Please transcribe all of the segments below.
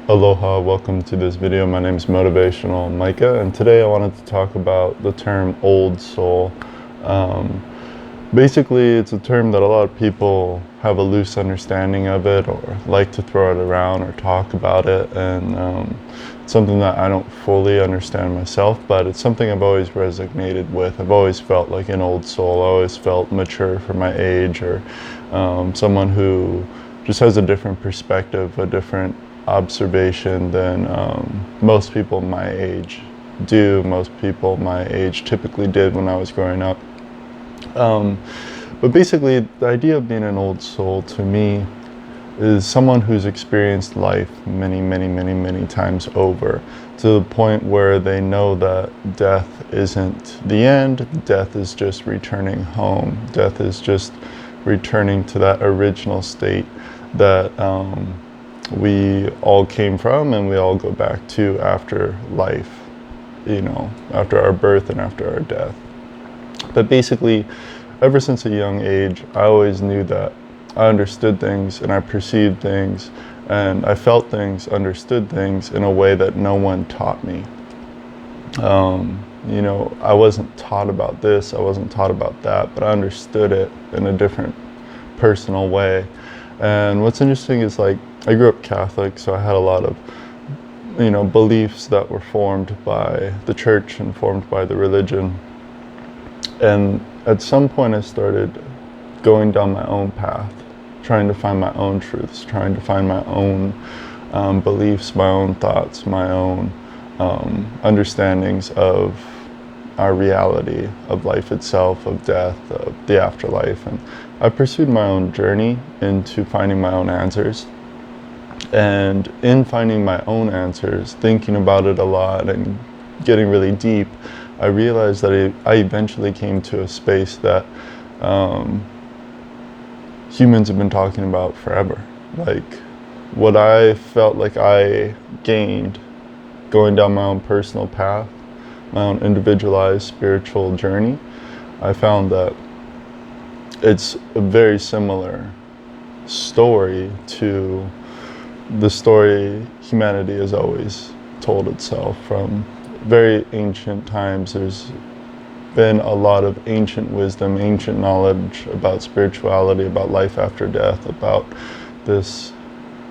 Aloha, welcome to this video. My name is Motivational Micah, and today I wanted to talk about the term old soul. Um, Basically, it's a term that a lot of people have a loose understanding of it or like to throw it around or talk about it, and it's something that I don't fully understand myself, but it's something I've always resonated with. I've always felt like an old soul. I always felt mature for my age, or someone who just has a different perspective, a different observation than most people my age do. Most people my age typically did when I was growing up. But basically, the idea of being an old soul to me is someone who's experienced life many, many, many, many times over, to the point where they know that death isn't the end, death is just returning home, death is just returning to that original state that we all came from and we all go back to after life, after our birth and after our death. But basically, ever since a young age, I always knew that I understood things and I perceived things and I felt things, understood things in a way that no one taught me. I wasn't taught about this, I wasn't taught about that, but I understood it in a different personal way. And what's interesting is, like, I grew up Catholic, so I had a lot of, beliefs that were formed by the church and formed by the religion. And at some point I started going down my own path, trying to find my own truths, trying to find my own beliefs, my own thoughts, my own understandings of our reality, of life itself, of death, of the afterlife. And I pursued my own journey into finding my own answers. And in finding my own answers, thinking about it a lot and getting really deep, I realized that I eventually came to a space that humans have been talking about forever. Like, what I felt like I gained going down my own personal path, my own individualized spiritual journey, I found that it's a very similar story to the story humanity has always told itself from very ancient times. There's been a lot of ancient wisdom, ancient knowledge about spirituality, about life after death, about this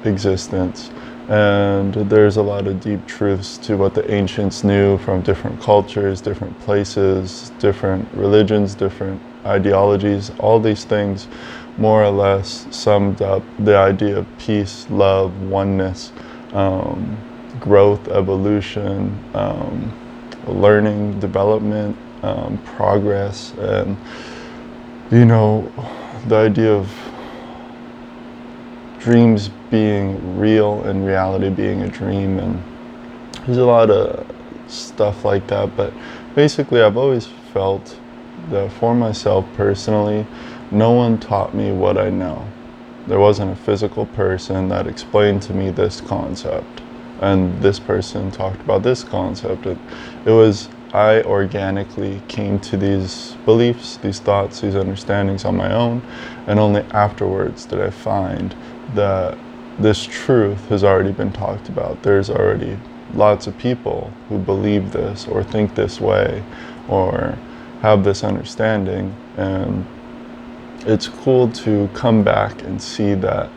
existence. And there's a lot of deep truths to what the ancients knew from different cultures, different places, different religions, different ideologies. All these things more or less summed up the idea of peace, love, oneness, growth, evolution, learning, development, progress, and the idea of dreams being real and reality being a dream. And there's a lot of stuff like that, but basically I've always felt that for myself personally, no one taught me what I know. There wasn't a physical person that explained to me this concept, and this person talked about this concept. It was, I organically came to these beliefs, these thoughts, these understandings on my own, and only afterwards did I find that this truth has already been talked about. There's already lots of people who believe this or think this way or have this understanding, and it's cool to come back and see that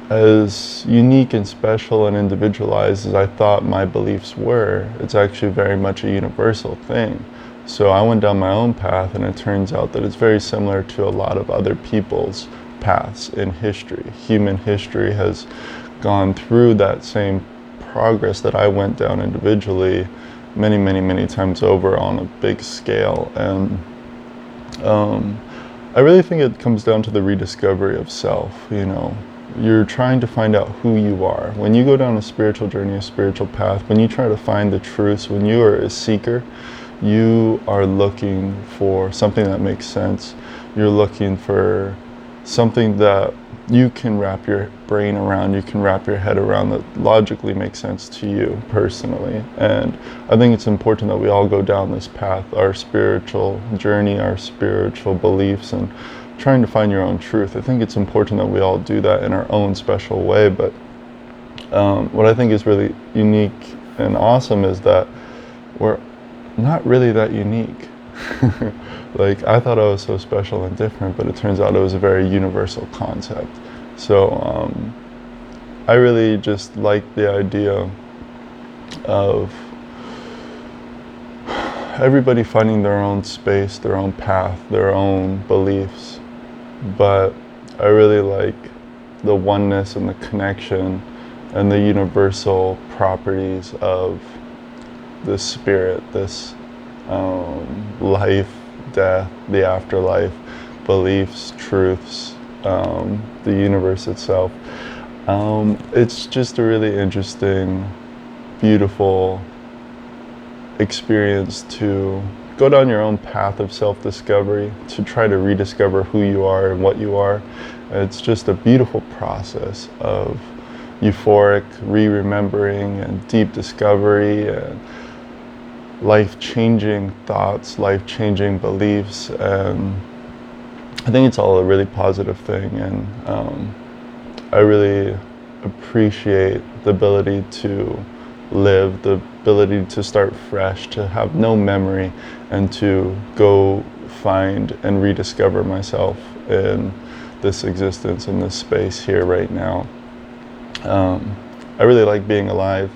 as unique and special and individualized as I thought my beliefs were, it's actually very much a universal thing. So I went down my own path, and it turns out that it's very similar to a lot of other people's paths in history. Human history has gone through that same progress that I went down individually many, many, many times over on a big scale. And I really think it comes down to the rediscovery of self. You're trying to find out who you are. When you go down a spiritual journey, a spiritual path, when you try to find the truths, when you are a seeker, you are looking for something that makes sense. You're looking for something that you can wrap your brain around, you can wrap your head around, that logically makes sense to you personally. And I think it's important that we all go down this path, our spiritual journey, our spiritual beliefs, and trying to find your own truth. I think it's important that we all do that in our own special way, but What I think is really unique and awesome is that we're not really that unique. Like, I thought I was so special and different, but it turns out it was a very universal concept. So I really just like the idea of everybody finding their own space, their own path, their own beliefs. But I really like the oneness and the connection and the universal properties of the spirit, this life, death, the afterlife, beliefs, truths, the universe itself. It's just a really interesting, beautiful experience to go down your own path of self-discovery, to try to rediscover who you are and what you are. It's just a beautiful process of euphoric re-remembering and deep discovery and life-changing thoughts, life-changing beliefs, and I think it's all a really positive thing, and I really appreciate the ability to live, the ability to start fresh, to have no memory, and to go find and rediscover myself in this existence, in this space here right now. I really like being alive.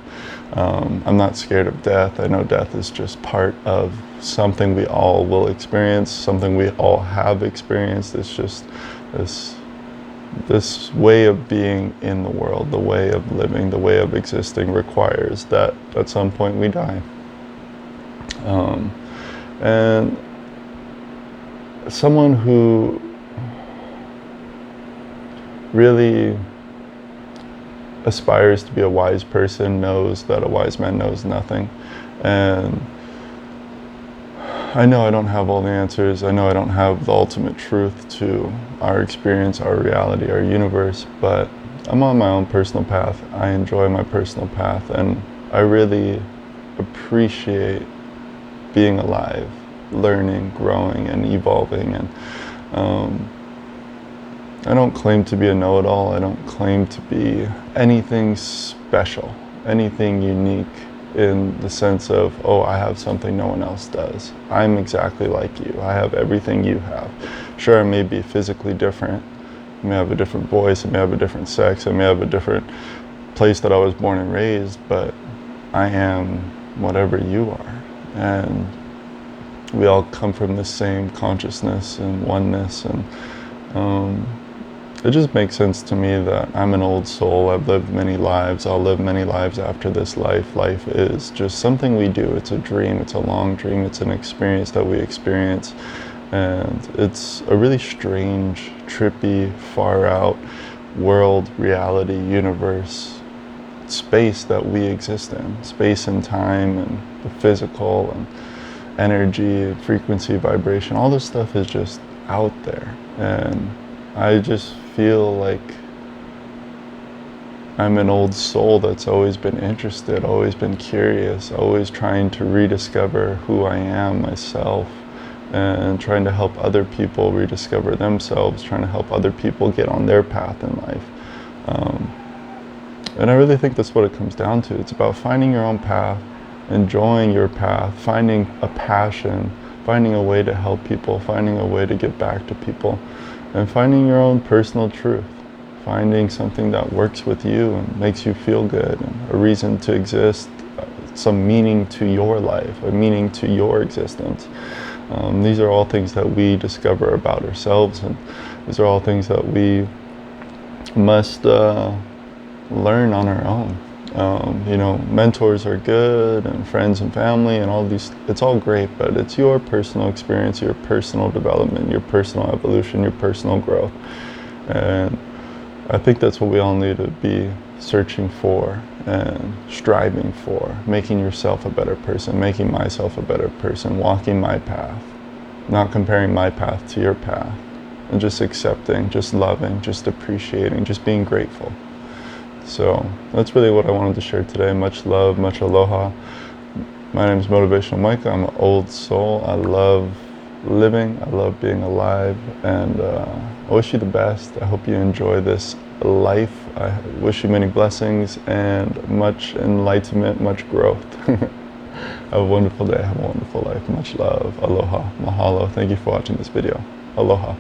I'm not scared of death. I know death is just part of something we all will experience, something we all have experienced. It's just this way of being in the world, the way of living, the way of existing requires that at some point we die. And someone who really aspires to be a wise person knows that a wise man knows nothing. And I know I don't have all the answers. I know I don't have the ultimate truth to our experience, our reality, our universe, but I'm on my own personal path. I enjoy my personal path, and I really appreciate being alive, learning, growing, and evolving. And I don't claim to be a know-it-all. I don't claim to be anything special, anything unique in the sense of, oh, I have something no one else does. I'm exactly like you. I have everything you have. Sure, I may be physically different. I may have a different voice. I may have a different sex. I may have a different place that I was born and raised, but I am whatever you are. And we all come from the same consciousness and oneness, and it just makes sense to me that I'm an old soul. I've lived many lives. I'll live many lives after this life. Life is just something we do. It's a dream. It's a long dream. It's an experience that we experience. And it's a really strange, trippy, far out world, reality, universe, space that we exist in. Space and time and the physical and energy, frequency, vibration. All this stuff is just out there. And I just feel like I'm an old soul that's always been interested, always been curious, always trying to rediscover who I am, myself, and trying to help other people rediscover themselves, trying to help other people get on their path in life. And I really think that's what it comes down to. It's about finding your own path, enjoying your path, finding a passion, finding a way to help people, finding a way to give back to people, and finding your own personal truth, finding something that works with you and makes you feel good, and a reason to exist, some meaning to your life, a meaning to your existence. These are all things that we discover about ourselves, and these are all things that we must learn on our own. Mentors are good, and friends and family and all these, it's all great, but it's your personal experience, your personal development, your personal evolution, your personal growth. And I think that's what we all need to be searching for and striving for, making yourself a better person, making myself a better person, walking my path, not comparing my path to your path, and just accepting, just loving, just appreciating, just being grateful. So that's really what I wanted to share today. Much love, much aloha. My name is Motivational Mike. I'm an old soul. I love living. I love being alive. And I wish you the best. I hope you enjoy this life. I wish you many blessings and much enlightenment, much growth. Have a wonderful day. Have a wonderful life. Much love. Aloha. Mahalo. Thank you for watching this video. Aloha.